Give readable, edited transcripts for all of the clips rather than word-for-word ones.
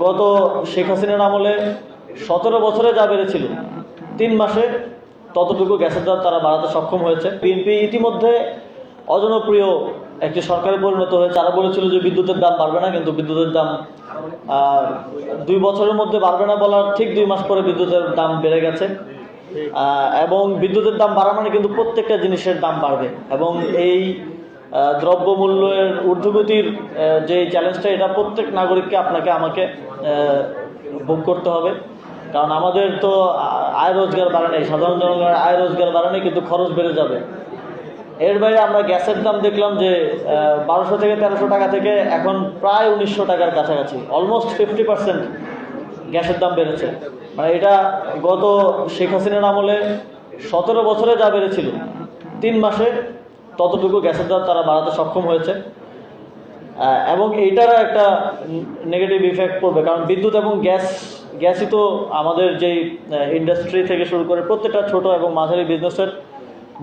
গত শেখ হাসিনার আমলে 17 বছরে যা বেড়েছিল 3 মাসে ততটুকু গ্যাসের দাম তারা বাড়াতে সক্ষম হয়েছে। বিএনপি ইতিমধ্যে অজনপ্রিয় একটি সরকারে পরিণত হয়েছে। তারা বলেছিল যে বিদ্যুতের দাম বাড়বে না, কিন্তু বিদ্যুতের দাম 2 বছরের মধ্যে বাড়বে না বলার ঠিক 2 মাস পরে বিদ্যুতের দাম বেড়ে গেছে। এবং বিদ্যুতের দাম বাড়া মানে কিন্তু প্রত্যেকটা জিনিসের দাম বাড়বে, এবং এই দ্রব্যমূল্যের ঊর্ধ্বগতির যে চ্যালেঞ্জটা, এটা প্রত্যেক নাগরিককে আপনাকে আমাকে ভোগ করতে হবে। কারণ আমাদের তো আয় রোজগার বাড়ে নেই, সাধারণ জনগণের আয় রোজগার বাড়ে নেই, কিন্তু খরচ বেড়ে যাবে। এর বাইরে আমরা গ্যাসের দাম দেখলাম যে 1200 থেকে 1300 টাকা থেকে এখন প্রায় 1900 টাকার কাছাকাছি, অলমোস্ট 50% গ্যাসের দাম বেড়েছে। মানে এটা গত শেখ হাসিনার আমলে 17 বছরে যা বেড়েছিল 3 মাসে ততটুকু গ্যাসের দাম তারা বাড়াতে সক্ষম হয়েছে। এবং এইটার একটা নেগেটিভ ইফেক্ট পড়বে, কারণ বিদ্যুৎ এবং গ্যাসই তো আমাদের যেই ইন্ডাস্ট্রি থেকে শুরু করে প্রত্যেকটা ছোট এবং মাঝারি বিজনেসের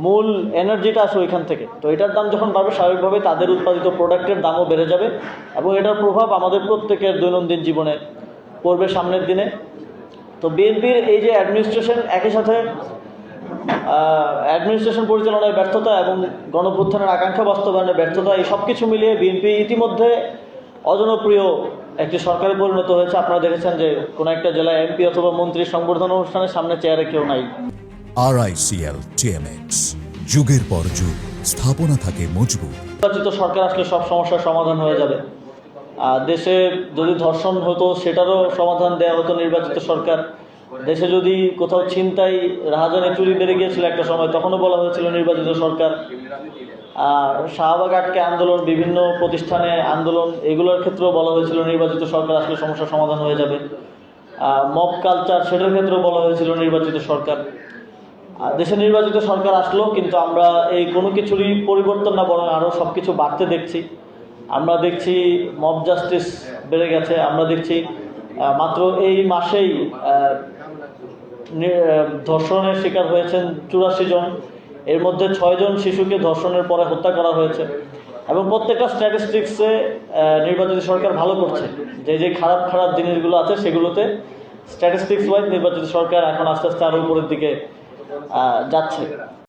মূল এনার্জিটা আসে ওইখান থেকে। তো এটার দাম যখন বাড়বে, স্বাভাবিকভাবে তাদের উৎপাদিত প্রোডাক্টের দামও বেড়ে যাবে, এবং এটার প্রভাব আমাদের প্রত্যেকের দৈনন্দিন জীবনে পড়বে সামনের দিনে। তো বিএনপির এই যে অ্যাডমিনিস্ট্রেশন, একই সাথে অ্যাডমিনিস্ট্রেশন পরিচালনায় ব্যর্থতা এবং গণঅভ্যুত্থানের আকাঙ্ক্ষা বাস্তবায়নের ব্যর্থতা, এই সব কিছু মিলিয়ে বিএনপি ইতিমধ্যে অজনপ্রিয় একটি সরকারে পরিণত হয়েছে। আপনারা দেখেছেন যে কোনো একটা জেলায় এমপি অথবা মন্ত্রীর সংবর্ধনা অনুষ্ঠানের সামনে চেয়ারে কেউ নাই। RICL TMX, যুগের পর যুগ স্থাপনা থাকে মজবুত। নির্বাচিত সরকার আসলে সব সমস্যার সমাধান হয়ে যাবে। দেশে যদি ধর্ষণ হতো সেটারও সমাধান দেওয়া হতো নির্বাচিত সরকার। দেশে যদি কোথাও ছিনতাই, রাহাজানি, চুরি বেড়ে গিয়েছিল একটা সময়, তখনও বলা হয়েছিল নির্বাচিত সরকার। শাহবাগ আটকে আন্দোলন, বিভিন্ন প্রতিষ্ঠানে আন্দোলন, এগুলোর ক্ষেত্রেও বলা হয়েছিল নির্বাচিত সরকার আসলে সমস্যার সমাধান হয়ে যাবে। মব কালচার, সেটার ক্ষেত্রেও বলা হয়েছিল নির্বাচিত সরকার। দেশে নির্বাচিত সরকার আসলো, কিন্তু আমরা এই কোনো কিছুরই পরিবর্তন না, বরং আরও সব কিছু বাড়তে দেখছি। আমরা দেখছি মব জাস্টিস বেড়ে গেছে। আমরা দেখছি মাত্র এই মাসেই ধর্ষণের শিকার হয়েছেন 84 জন, এর মধ্যে 6 জন শিশুকে ধর্ষণের পরে হত্যা করা হয়েছে। এবং প্রত্যেকটা স্ট্যাটিস্টিক্সে নির্বাচিত সরকার ভালো করছে। যে খারাপ খারাপ জিনিসগুলো আছে সেগুলোতে স্ট্যাটিস্টিক্স ওয়াইজ নির্বাচিত সরকার এখন আস্তে আস্তে আরও উপরের দিকে যাচ্ছে।